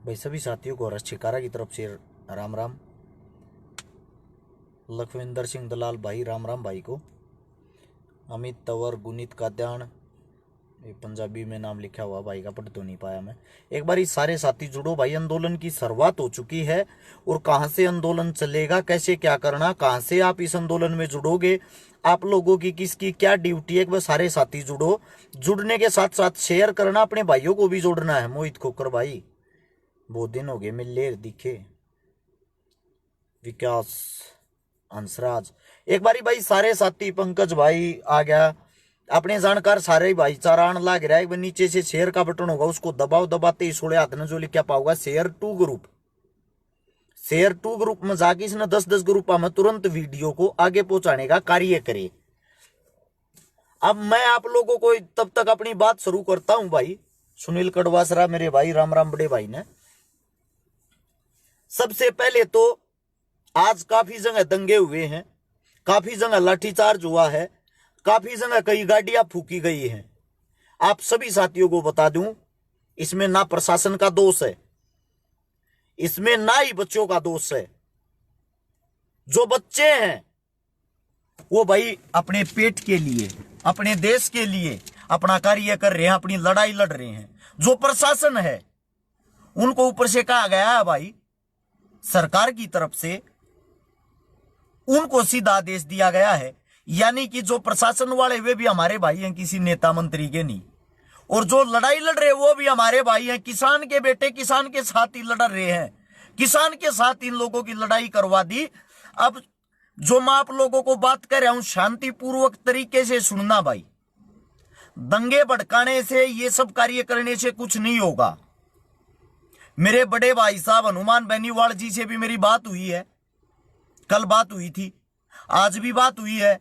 भाई सभी साथियों को हर्ष छिकारा की तरफ से राम राम। लखविंदर सिंह दलाल भाई राम राम भाई को। अमित तंवर गुनीत काद्यान, ये पंजाबी में नाम लिखा हुआ भाई का, पढ़ तो नहीं पाया मैं। एक बार इस सारे साथी जुड़ो भाई, आंदोलन की शुरुआत हो चुकी है और कहाँ से आंदोलन चलेगा, कैसे क्या करना, कहाँ से आप इस आंदोलन में जुड़ोगे, आप लोगों की किसकी क्या ड्यूटी है, बस सारे साथी जुड़ो। जुड़ने के साथ साथ शेयर करना, अपने भाइयों को भी जोड़ना है। मोहित खोकर भाई बहुत दिन हो गए मिले दिखे। विकास हंसराज, एक बारी भाई सारे साथी, पंकज भाई आ गया, अपने जानकार सारे भाईचारा आने लग रहा है। एक बार नीचे से शेयर का बटन होगा, उसको दबाओ, दबाते ही सोड़े हाथ में जो लिखा पाओगा share to group. Share to group में जाके इसने 10-10 ग्रुप में तुरंत वीडियो को आगे पहुंचाने का कार्य करे। अब मैं आप लोगों को तब तक अपनी बात शुरू करता हूं भाई। सुनील कड़वासरा मेरे भाई, राम राम बड़े भाई ने। सबसे पहले तो आज काफी जगह दंगे हुए हैं, काफी जगह लाठीचार्ज हुआ है, काफी जगह कई गाड़ियां फूकी गई हैं। आप सभी साथियों को बता दूं, इसमें ना प्रशासन का दोष है, इसमें ना ही बच्चों का दोष है। जो बच्चे हैं वो भाई अपने पेट के लिए, अपने देश के लिए अपना कार्य कर रहे हैं, अपनी लड़ाई लड़ रहे हैं। जो प्रशासन है उनको ऊपर से कहा गया है भाई, सरकार की तरफ से उनको सीधा आदेश दिया गया है, यानी कि जो प्रशासन वाले वे भी हमारे भाई हैं, किसी नेता मंत्री के नहीं। और जो लड़ाई लड़ रहे हैं वो भी हमारे भाई हैं, किसान के बेटे, किसान के साथ ही लड़ रहे हैं, किसान के साथ इन लोगों की लड़ाई करवा दी। अब जो मैं आप लोगों को बात कर रहा हूं, शांतिपूर्वक तरीके से सुनना भाई। दंगे भड़काने से, ये सब कार्य करने से कुछ नहीं होगा। मेरे बड़े भाई साहब हनुमान बेनीवाल जी से भी मेरी बात हुई है, कल बात हुई थी, आज भी बात हुई है।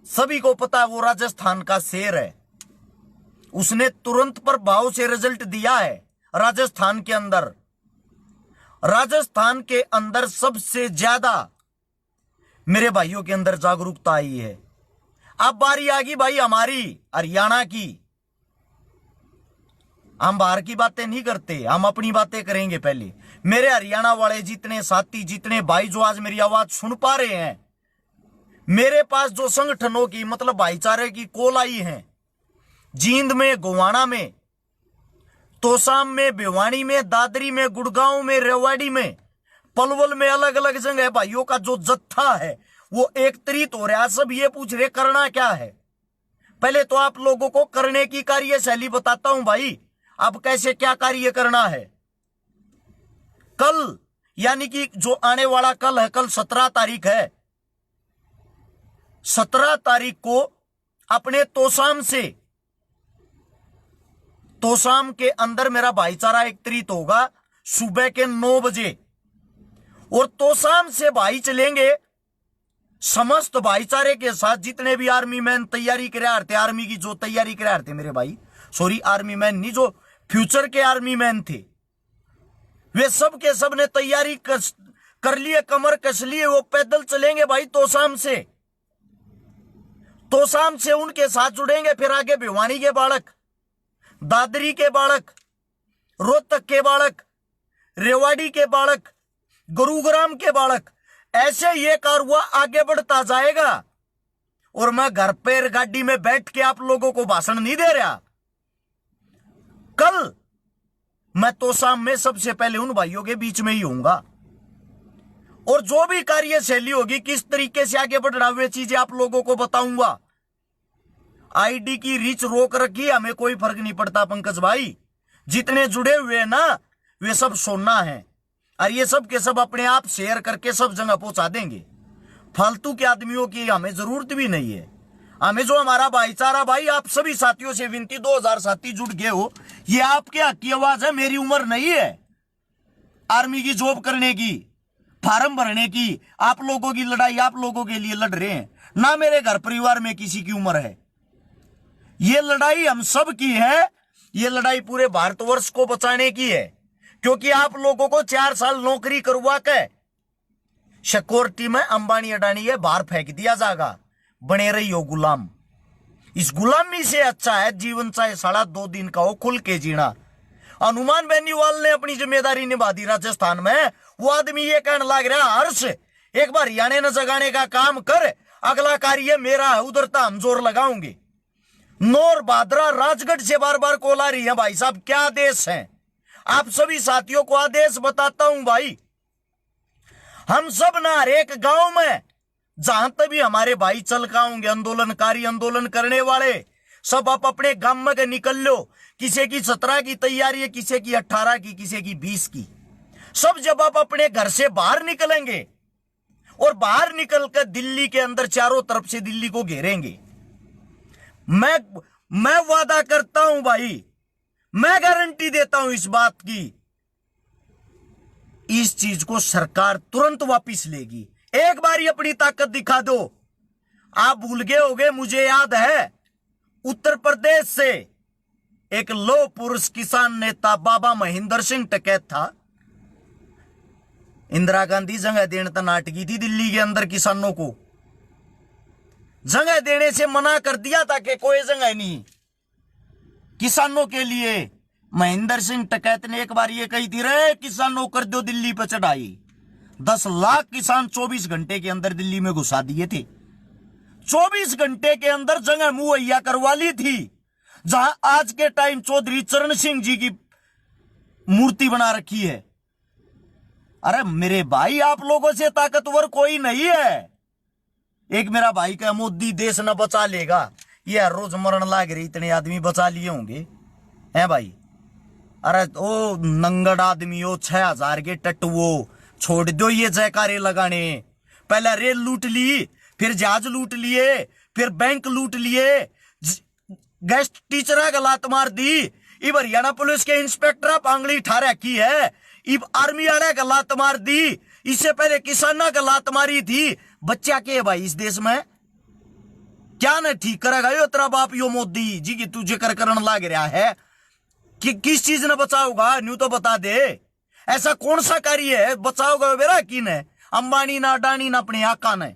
सभी को पता है वो राजस्थान का शेर है, उसने तुरंत प्रभाव से रिजल्ट दिया है। राजस्थान के अंदर सबसे ज्यादा मेरे भाइयों के अंदर जागरूकता आई है। अब बारी आ गई भाई हमारी हरियाणा की। हम बाहर की बातें नहीं करते, हम अपनी बातें करेंगे पहले। मेरे हरियाणा वाले जितने साथी, जितने भाई जो आज मेरी आवाज सुन पा रहे हैं, मेरे पास जो संगठनों की, मतलब भाईचारे की कॉल आई है, जींद में, गोवाना में, तोसाम में, भिवानी में, दादरी में, गुड़गांव में, रेवाड़ी में, पलवल में, अलग अलग जगह भाइयों का जो जत्था है वो एकत्रित हो रहा है। सब ये पूछ रहे करना क्या है। पहले तो आप लोगों को करने की कार्यशैली बताता हूं भाई, अब कैसे क्या कार्य करना है। कल, यानी कि जो आने वाला कल है, कल 17 तारीख है, 17 तारीख को अपने तोसाम के अंदर मेरा भाईचारा एकत्रित होगा सुबह के 9 बजे। और तोसाम से भाई चलेंगे समस्त भाईचारे के साथ, जितने भी आर्मी मैन तैयारी कर रहे थे, आर्मी की जो तैयारी कर रहे थे मेरे भाई, सॉरी आर्मी मैन नहीं, जो फ्यूचर के आर्मी मैन थे, वे सब के सब ने तैयारी कर लिए, कमर कस लिए। वो पैदल चलेंगे भाई तोसाम से उनके साथ जुड़ेंगे। फिर आगे भिवानी के बालक, दादरी के बालक, रोहतक के बालक, रेवाड़ी के बालक, गुरुग्राम के बालक, ऐसे ये कारवा आगे बढ़ता जाएगा। और मैं घर पर गाड़ी में बैठ के आप लोगों को भाषण नहीं दे रहा। कल मैं तोसाम में सबसे पहले उन भाइयों के बीच में ही होऊंगा, और जो भी कार्यशैली होगी, किस तरीके से आगे बढ़ रहा, वे चीजें आप लोगों को बताऊंगा। आईडी की रीच रोक रखी, हमें कोई फर्क नहीं पड़ता पंकज भाई। जितने जुड़े हुए हैं ना, वे सब सुनना है, और ये सब के सब अपने आप शेयर करके सब जगह पहुंचा देंगे। फालतू के आदमियों की हमें जरूरत भी नहीं है। हमें जो हमारा भाईचारा भाई, आप सभी साथियों से विनती, 2000 साथी जुड़ गए हो, ये आपके हक की आवाज है। मेरी उम्र नहीं है आर्मी की जॉब करने की, फार्म भरने की। आप लोगों की लड़ाई आप लोगों के लिए लड़ रहे हैं, ना मेरे घर परिवार में किसी की उम्र है। ये लड़ाई हम सब की है, ये लड़ाई पूरे भारतवर्ष को बचाने की है। क्योंकि आप लोगों को 4 साल नौकरी करवा के सिक्योरिटी में अंबानी अडानी है बाहर फेंक दिया जाएगा, बने रही हो गुलाम। इस गुलामी से अच्छा है जीवन चाहे 2.5 दिन का हो, खुल के जीना। हनुमान बेनीवाल ने अपनी जिम्मेदारी निभा दी राजस्थान में। वो आदमी ये कहने लग रहा, हर्ष एक बार हरियाणा न जगाने का काम कर, अगला कार्य मेरा है, उधर तो हम जोर लगाओगे। नौर भादरा राजगढ़ से बार बार कॉल आ रही है। भाई साहब क्या आदेश है? आप सभी साथियों को आदेश बताता हूं भाई, हम सब ना हर एक गांव में जहां तक भी हमारे भाई चल का होंगे, आंदोलनकारी, आंदोलन करने वाले सब आप अपने गांव में निकल लो। किसी की 17 की तैयारी है, किसी की 18 की, किसी की 20 की। सब जब आप अपने घर से बाहर निकलेंगे और बाहर निकलकर दिल्ली के अंदर चारों तरफ से दिल्ली को घेरेंगे, मैं वादा करता हूं भाई, मैं गारंटी देता हूं इस बात की, इस चीज को सरकार तुरंत वापस लेगी। एक बार ही अपनी ताकत दिखा दो। आप भूल गए होगे, मुझे याद है उत्तर प्रदेश से एक लौह पुरुष किसान नेता बाबा महेंद्र सिंह टिकैत था। इंदिरा गांधी जगह देने तक नाटकी थी दिल्ली के अंदर, किसानों को जगह देने से मना कर दिया था कि कोई जगह नहीं किसानों के लिए। महेंद्र सिंह टिकैत ने एक बार ये कही थी, रे किसानों कर दो दिल्ली पर चढ़ाई। 10 लाख किसान 24 घंटे के अंदर दिल्ली में घुसा दिए थे। 24 घंटे के अंदर जगह मुहैया करवा ली थी, जहां आज के टाइम चौधरी चरण सिंह जी की मूर्ति बना रखी है। अरे मेरे भाई, आप लोगों से ताकतवर कोई नहीं है। एक मेरा भाई का मोदी देश न बचा लेगा, ये हर रोज मरण लाग रही, इतने आदमी बचा लिए होंगे हैं भाई। अरे ओ नंगड़ आदमी हो, 6000 के टट्टुओ, छोड़ दो ये जयकारे लगाने। पहले रेल लूट ली, फिर जहाज लूट लिए, फिर बैंक लूट लिए, गेस्ट टीचर का लात मार दी। इब हरियाणा पुलिस के इंस्पेक्टर पांगली ठा रखी है, इब आर्मी वाले का लात मार दी। इससे पहले किसानों का लात मारी थी। बच्चा के भाई इस देश में क्या न ठीक करेगा यो तेरा बाप, यो मोदी जी की तुझे करन लाग रहा है कि किस चीज ने बचाओगा? न्यू तो बता दे, ऐसा कौन सा कार्य है बचाओगा मेरा? किन है? अंबानी ना अडानी ना अपने आका ने।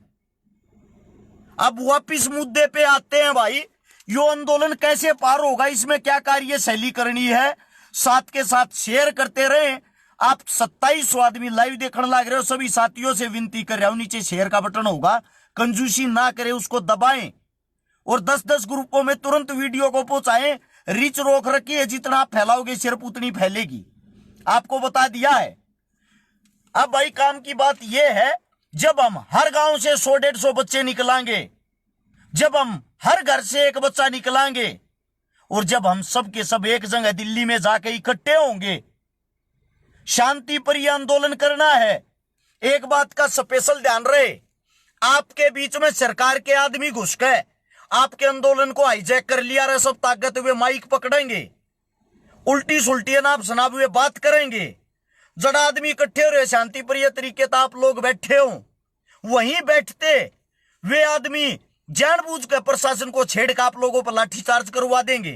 अब वापिस मुद्दे पे आते हैं भाई, यो आंदोलन कैसे पार होगा, इसमें क्या कार्यशैली करनी है, साथ के साथ शेयर करते रहे। आप 2700 आदमी लाइव देखने लग रहे हो, सभी साथियों से विनती कर रहा हूं, नीचे शेयर का बटन होगा, कंजूसी ना करे, उसको दबाएं और 10-10 ग्रुपों में तुरंत वीडियो को पहुंचाएं। रीच रोक रखी है, जितना आप फैलाओगे सिर्फ उतनी फैलेगी, आपको बता दिया है। अब भाई काम की बात यह है, जब हम हर गांव से 100-150 बच्चे निकलांगे, जब हम हर घर से एक बच्चा निकलांगे और जब हम सब के सब एक जगह दिल्ली में जाके इकट्ठे होंगे, शांति पर यह आंदोलन करना है। एक बात का स्पेशल ध्यान रहे, आपके बीच में सरकार के आदमी घुस गए, आपके आंदोलन को हाईजैक कर लिया रहे, सब ताकत हुए माइक पकड़ेंगे, उल्टी सुल्टी नाप शनाब हुए बात करेंगे। जड़ा आदमी इकट्ठे हो रहे शांति प्रिय तरीके तो आप लोग बैठे हो, वहीं बैठते वे आदमी जानबूझकर प्रशासन को छेड़ कर आप लोगों पर लाठीचार्ज करवा देंगे,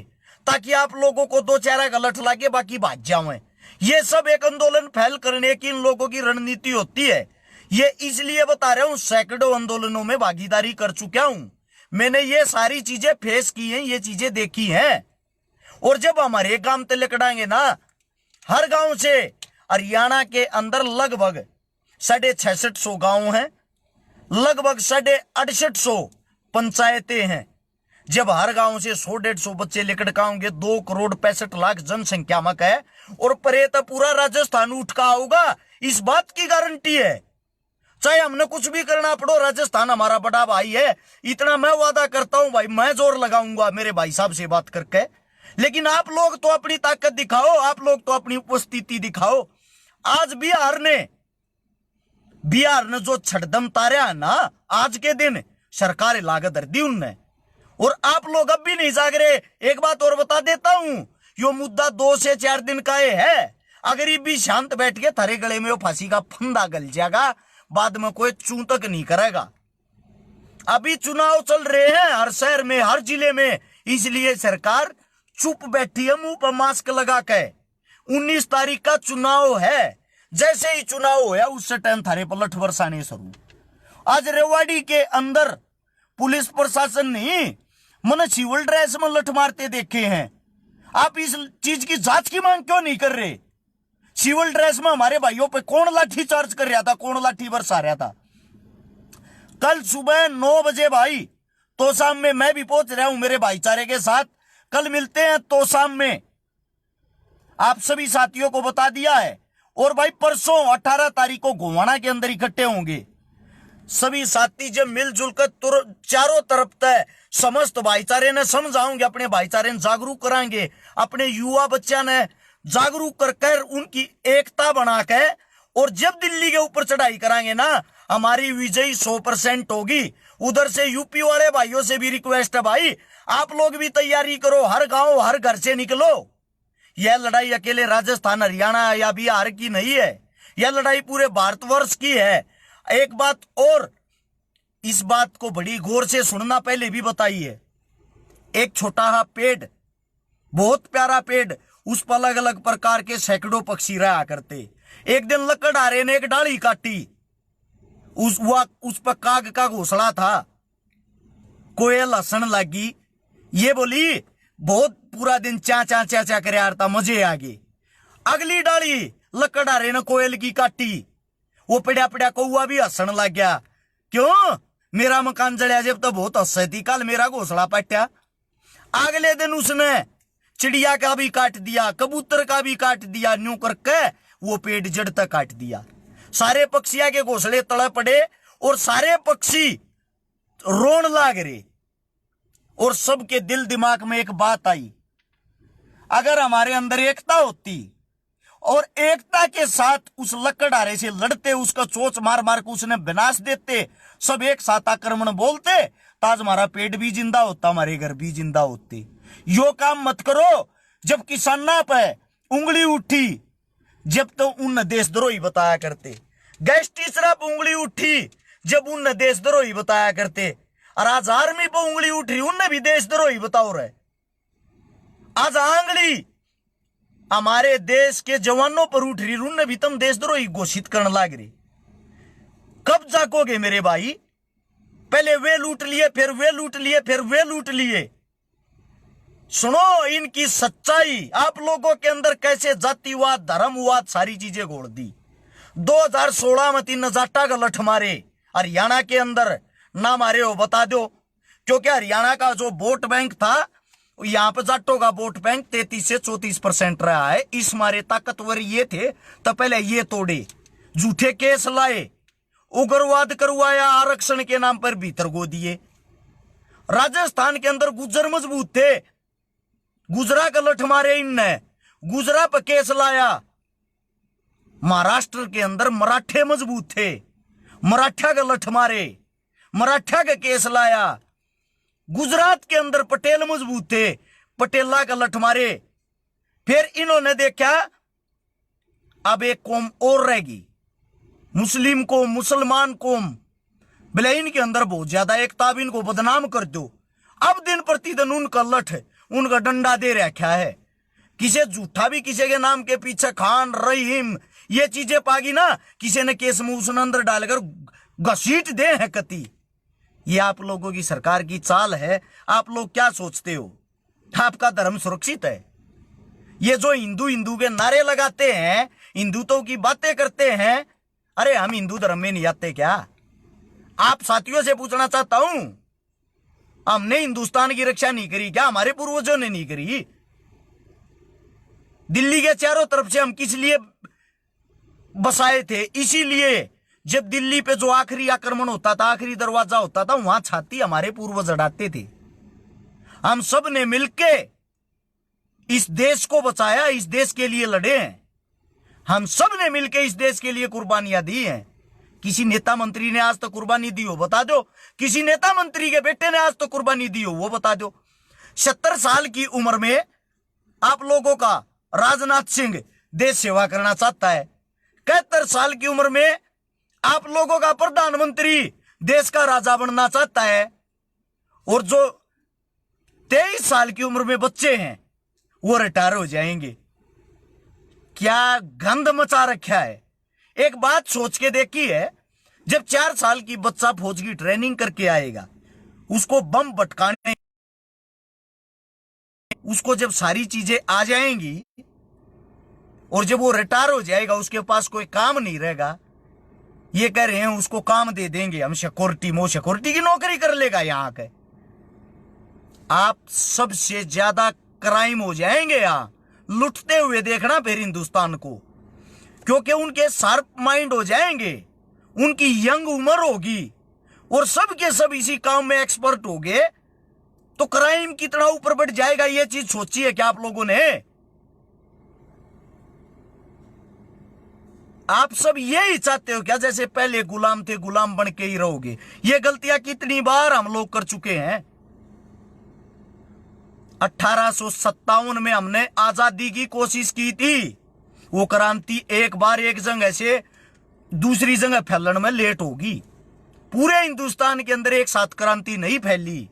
ताकि आप लोगों को 2-4 गलत लागे, बाकी भाग जाओ। ये सब एक आंदोलन फैल करने की इन लोगों की रणनीति होती है। ये इसलिए बता रहा हूं, सैकड़ों आंदोलनों में भागीदारी कर चुका हूं, मैंने ये सारी चीजें फेस की हैं, ये चीजें देखी हैं। और जब हमारे गांव तक लकड़ाएंगे ना, हर गांव से हरियाणा के अंदर लगभग 650 गांव हैं, लगभग 650 पंचायतें हैं। जब हर गांव से 100-150 बच्चे लेकर आएंगे, 2,65,00,000 जनसंख्या में है, और परे तो पूरा राजस्थान उठ का होगा, इस बात की गारंटी है। चाहे हमने कुछ भी करना पड़ो, राजस्थान हमारा बड़ा भाई है, इतना मैं वादा करता हूं भाई, मैं जोर लगाऊंगा मेरे भाई साहब से बात करके। लेकिन आप लोग तो अपनी ताकत दिखाओ, आप लोग तो अपनी उपस्थिति दिखाओ। आज बिहार ने जो छड़दम तारा है ना, आज के दिन सरकार लागत धर दी उनने, और आप लोग अब भी नहीं जाग रहे। एक बात और बता देता हूं, यो मुद्दा 2 से 4 दिन का है, अगर ये भी शांत बैठ के थारे गले में वो फांसी का फंदा गल जाएगा, बाद में कोई चू तक नहीं करेगा। अभी चुनाव चल रहे हैं हर शहर में, हर जिले में, इसलिए सरकार चुप बैठी है, मुंह पर मास्क लगा के। 19 तारीख का चुनाव है, जैसे ही चुनाव होया उससे टाइम थारे पर लठ बरसाने शुरू। आज रेवाड़ी के अंदर पुलिस प्रशासन नहीं, मैंने सिविल ड्रेस में लठ मारते देखे हैं। आप इस चीज की जांच की मांग क्यों नहीं कर रहे? सिविल ड्रेस में हमारे भाइयों पे कौन लाठी चार्ज कर रहा था, कौन लाठी बरसा रहा था? कल सुबह 9 बजे भाई तोशाम में मैं भी पहुंच रहा हूं मेरे भाईचारे के साथ। कल मिलते हैं तोशाम में, आप सभी साथियों को बता दिया है। और भाई परसों 18 तारीख को गोवाना के अंदर इकट्ठे होंगे सभी साथी। जब मिलजुल कर चारों तरफ तय समस्त भाईचारे ने समझाओगे, अपने भाईचारे ने जागरूक कराएंगे, अपने युवा बच्चा ने जागरूक कर उनकी एकता बनाकर, और जब दिल्ली के ऊपर चढ़ाई कराएंगे ना, हमारी विजयी 100% होगी। उधर से यूपी वाले भाइयों से भी रिक्वेस्ट है भाई, आप लोग भी तैयारी करो, हर गांव हर घर से निकलो। यह लड़ाई अकेले राजस्थान हरियाणा या बिहार की नहीं है, यह लड़ाई पूरे भारतवर्ष की है। एक बात और, इस बात को बड़ी गौर से सुनना, पहले भी बताई है। एक छोटा सा पेड़, बहुत प्यारा पेड़, उस पर अलग अलग प्रकार के सैकड़ों पक्षी रहा करते। एक दिन लकड़हारे ने एक डाली काटी, उस पर काग का घोंसला था। कोयल हंसन लगी, ये बोली बहुत पूरा दिन चा चा चा चा करे था, मजे आ गए। अगली डाली लकड़हारे ने कोयल की काटी, वो पड़ा पड़ा कौआ भी हंसन लग गया। क्यों? मेरा मकान जड़िया जब तो बहुत हंसे थी, कल मेरा घोंसला पट्या। अगले दिन उसने चिड़िया का भी काट दिया, कबूतर का भी काट दिया, न्यू करके वो पेड़ जड़ तक काट दिया। सारे पक्षियों के घोंसले तड़े पड़े और सारे पक्षी रोन लाग रहे। और सबके दिल दिमाग में एक बात आई, अगर हमारे अंदर एकता होती और एकता के साथ उस लकड़हारे से लड़ते, उसका चोच मार मार के उसने विनाश देते, सब एक साथ आक्रमण बोलते, तो आज हमारा पेट भी जिंदा होता, हमारे घर भी जिंदा होते। यो काम मत करो। जब किसाना पे उंगली उठी, जब तो उन देशद्रोही बताया करते। गैस तीसरा पे उंगली उठी, जब उन देशद्रोही बताया करते। और आज आर्मी पे उंगली उठ रही, उनने भी देशद्रोही बताओ रहे। आज आंगली हमारे देश के जवानों पर उठ रही, उनने भी तुम देशद्रोही घोषित करने लग रही। कब जागोगे मेरे भाई? पहले वे लूट लिए, फिर वे लूट लिए, फिर वे लूट लिए। सुनो इनकी सच्चाई, आप लोगों के अंदर कैसे जातिवाद, धर्मवाद, सारी चीजें घोल दी। 2016 में 3 जाटा का लठ मारे, हरियाणा के अंदर ना मारे हो बता दो, क्योंकि हरियाणा का जो वोट बैंक था, यहां पर जाटों का वोट बैंक 33 से 34% रहा है। इस मारे ताकतवर ये थे तो पहले ये तोड़े, झूठे केस लाए, उग्रवाद करवाया, आरक्षण के नाम पर भीतर गो दिए। राजस्थान के अंदर गुर्जर मजबूत थे, गुजरा का लठ मारे इनने, गुजरा पर केस लाया। महाराष्ट्र के अंदर मराठे मजबूत थे, मराठा का लठ मारे, मराठा का केस लाया। गुजरात के अंदर पटेल मजबूत थे, पटेला का लठ मारे। फिर इन्होंने देखा अब एक कौम और रहेगी, मुस्लिम कौम, मुसलमान कौम, भले इनके अंदर बहुत ज्यादा एकता, अब इनको बदनाम कर दो। अब दिन प्रतिदिन उनका लठ, उनका डंडा दे रखा है। किसे झूठा भी किसी के नाम के पीछे खान, रहीम, ये चीजें पागी ना, किसी ने केस में उसने अंदर डालकर घसीट दे हैं कति। ये आप लोगों की सरकार की चाल है। आप लोग क्या सोचते हो आपका धर्म सुरक्षित है? ये जो हिंदू हिंदू के नारे लगाते हैं, हिंदुत्व की बातें करते हैं, अरे हम हिंदू धर्म में नहीं आते क्या? आप साथियों से पूछना चाहता हूं, हमने हिंदुस्तान की रक्षा नहीं करी क्या? हमारे पूर्वजों ने नहीं करी? दिल्ली के चारों तरफ से हम किस लिए बसाए थे? इसीलिए जब दिल्ली पे जो आखिरी आक्रमण होता था, आखिरी दरवाजा होता था, वहां छाती हमारे पूर्वज अड़ाते थे। हम सब ने मिलके इस देश को बचाया, इस देश के लिए लड़े हैं। हम सब ने मिलके इस देश के लिए कुर्बानियां दी हैं। किसी नेता मंत्री ने आज तक कुर्बानी दी हो बता दो? किसी नेता मंत्री के बेटे ने आज तक कुर्बानी दी हो वो बता दो? 70 साल की उम्र में आप लोगों का राजनाथ सिंह देश सेवा करना चाहता है। 71 साल की उम्र में आप लोगों का प्रधानमंत्री देश का राजा बनना चाहता है। और जो 23 साल की उम्र में बच्चे हैं वो रिटायर हो जाएंगे। क्या गंद मचा रखा है। एक बात सोच के देखी है, जब 4 साल की बच्चा फौज की ट्रेनिंग करके आएगा, उसको बम भटकाने उसको जब सारी चीजें आ जाएंगी और जब वो रिटायर हो जाएगा, उसके पास कोई काम नहीं रहेगा, ये कह रहे हैं उसको काम दे देंगे हम सिक्योरिटी, वो सिक्योरिटी की नौकरी कर लेगा यहां के। आप सबसे ज्यादा क्राइम हो जाएंगे यहां, लुटते हुए देखना फिर हिंदुस्तान को, क्योंकि उनके शार्प माइंड हो जाएंगे, उनकी यंग उम्र होगी और सब के सब इसी काम में एक्सपर्ट हो गए, तो क्राइम कितना ऊपर बढ़ जाएगा। ये चीज सोची है क्या आप लोगों ने? आप सब यही चाहते हो क्या जैसे पहले गुलाम थे गुलाम बन के ही रहोगे? ये गलतियां कितनी बार हम लोग कर चुके हैं। 1857 में हमने आजादी की कोशिश की थी, वो क्रांति एक बार एक जगह से दूसरी जगह फैलने में लेट होगी। पूरे हिंदुस्तान के अंदर एक साथ क्रांति नहीं फैली।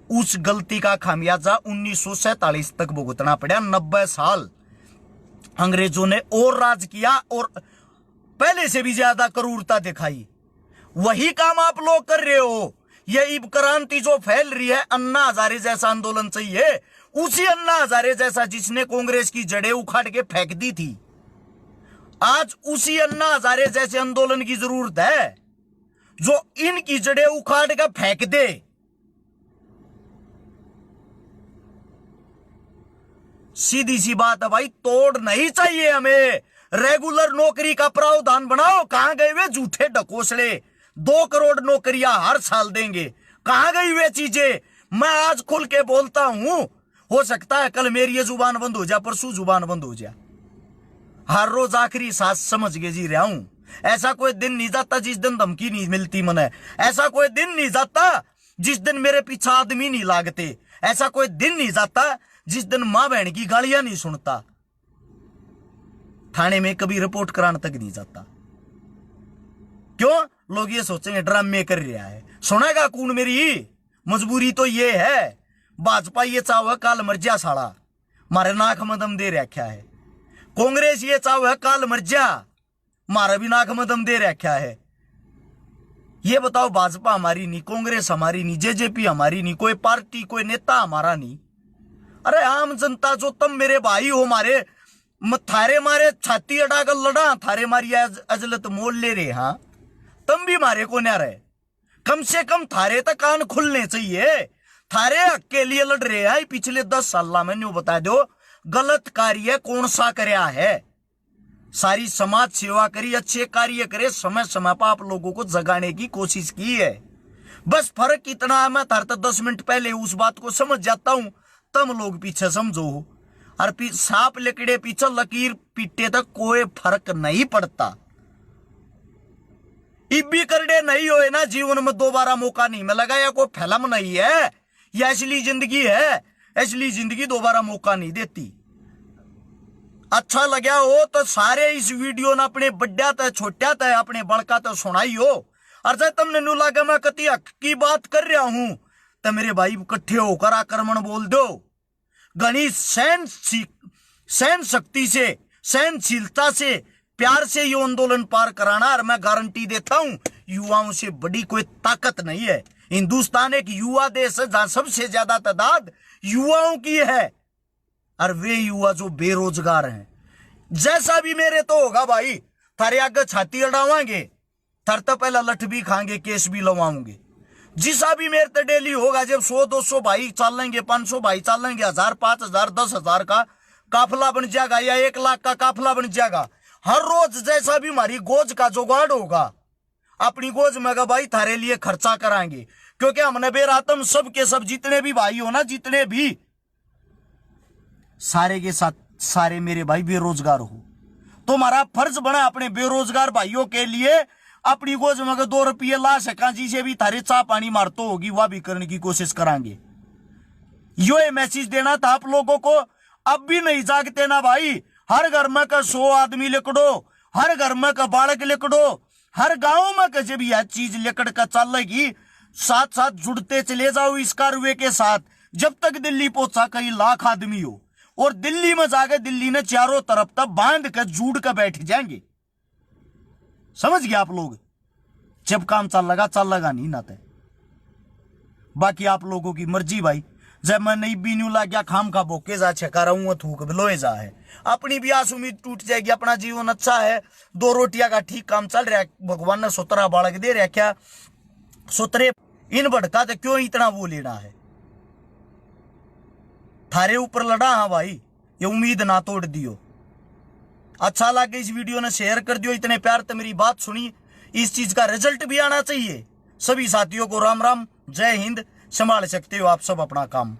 उस गलती का खामियाजा 1947 तक भुगतना पड़ा। 90 साल अंग्रेजों ने और राज किया और पहले से भी ज्यादा क्रूरता दिखाई। वही काम आप लोग कर रहे हो। ये क्रांति जो फैल रही है, अन्ना हजारे जैसा आंदोलन चाहिए, उसी अन्ना हजारे जैसा जिसने कांग्रेस की जड़ें उखाड़ के फेंक दी थी। आज उसी अन्ना हजारे जैसे आंदोलन की जरूरत है जो इनकी जड़ें उखाड़ के फेंक दे। सीधी सी बात है भाई, तोड़ नहीं चाहिए हमें। रेगुलर नौकरी का प्रावधान बनाओ। कहां गए वे झूठे ढकोसले? 2 करोड़ नौकरियां हर साल देंगे, कहां गई वे चीजें? मैं आज खुल के बोलता हूं, हो सकता है कल मेरी ये जुबान बंद हो जाए, परसों जुबान बंद हो जाए। हर रोज आखिरी सांस समझ के जी रहा हूं। ऐसा कोई दिन नहीं जाता जिस दिन धमकी नहीं मिलती मने। ऐसा कोई दिन नहीं जाता जिस दिन मेरे पीछे आदमी नहीं लागते। ऐसा कोई दिन नहीं जाता जिस दिन मां बहन की गालियां नहीं सुनता। थाने में कभी रिपोर्ट कराने तक नहीं जाता। क्यों? लोग ये सोचेंगे ड्रामे कर रहा है। सुनेगा कौन मेरी? मजबूरी तो ये है, भाजपा ये चाहो काल मर जा साला, मारे नाक में दम दे रखा है। कांग्रेस ये चाहो काल मर जा, मारा भी नाक में दम दे रखा है। ये बताओ, भाजपा हमारी नहीं, कांग्रेस हमारी नहीं, जेजेपी हमारी नहीं, कोई पार्टी कोई नेता हमारा नहीं। अरे आम जनता जो तुम मेरे भाई हो, मारे थारे मारे छाती अटाकर लड़ा, थारे मारी अजलत मोल ले रहे। हाँ, तुम भी मारे को ना रहे। कम से कम थारे तक कान खुलने चाहिए। थारे हक के लिए लड़ रहे हैं। पिछले 10 साल में न्यू बता दो गलत कार्य कौन सा करया है। सारी समाज सेवा करी, अच्छे कार्य करे, समय समय पर आप लोगों को जगाने की कोशिश की है। बस फर्क इतना है, मैं तारता 10 मिनट पहले उस बात को समझ जाता हूं, तुम लोग पीछे समझो। और सांप लकड़े पीछे लकीर पीटे तक कोई फर्क नहीं पड़ता। इब्बी करड़े नहीं होए ना जीवन में दोबारा मौका नहीं मिलेगा। या कोई फिल्म नहीं है, यह असली जिंदगी है। असली जिंदगी दोबारा मौका नहीं देती। अच्छा लगा हो तो सारे इस वीडियो ने अपने बड्डा तय छोटा तय अपने बड़का तय सुनाई हो। और जब तुमने नु लगा मैं कति हक की बात कर रहा हूं तो मेरे भाई इकट्ठे होकर आक्रमण बोल दो। घनी सहन शक्ति से, सहनशीलता से, प्यार से ये आंदोलन पार कराना। और मैं गारंटी देता हूं युवाओं से बड़ी कोई ताकत नहीं है। हिंदुस्तान एक युवा देश है जहां सबसे ज्यादा तादाद युवाओं की है। और वे युवा जो बेरोजगार हैं, जैसा भी मेरे तो होगा भाई, थारे आगे छाती अड़ावांगे, थर तो पहला लठ भी खाएंगे, केस भी लवाऊंगे। जिसा भी मेरे तो डेली होगा, जब 100-200 भाई चलेंगे, 500 भाई चलेंगे, 1000, 5000, 10,000 का काफिला बन जाएगा या 1 लाख का काफिला बन जाएगा। हर रोज जैसा भी हमारी गोज का जुगाड़ होगा, अपनी गोज में भाई थारे लिए खर्चा कराएंगे। क्योंकि हमने बेरातम सबके सब जितने भी भाई हो ना, जितने भी सारे के साथ सारे मेरे भाई बेरोजगार हो, तो हमारा फर्ज बना अपने बेरोजगार भाइयों के लिए अपनी गोज में 2 रुपये ला सका, जिसे भी थारे चाह पानी मारतो होगी वह भी करने की कोशिश कराएंगे। यो ये मैसेज देना था आप लोगों को। अब भी नहीं जागते ना भाई। हर घर में का 100 आदमी लिकड़ो, हर घर में का बालक लिकड़ो, हर गांव में का जब यह चीज लिकड़ का चलेगी, साथ साथ जुड़ते चले जाओ इस कारवे के साथ। जब तक दिल्ली पहुंचा कई लाख आदमी हो, और दिल्ली में जाकर दिल्ली ने चारों तरफ तक बांध कर जूड़ कर बैठ जाएंगे। समझ गए आप लोग? जब काम चल लगा नहीं नाते। बाकी आप लोगों की मर्जी भाई, जब मैं नहीं बीनू ला गया खाम का बोके जा छका रहा हूं थूक बिलोए जा है। अपनी भी आस उम्मीद टूट जाएगी। अपना जीवन अच्छा है, 2 रोटियां का ठीक काम चल रहा है, भगवान ने सुतरा बालक दे रहा क्या सुतरे इन भड़का तो क्यों इतना वो लेना है। थारे ऊपर लड़ा हाँ भाई, ये उम्मीद ना तोड़ दियो। अच्छा लगे इस वीडियो ने शेयर कर दियो। इतने प्यार तो मेरी बात सुनी, इस चीज का रिजल्ट भी आना चाहिए। सभी साथियों को राम राम, जय हिंद। संभाल सकते हो आप सब अपना काम।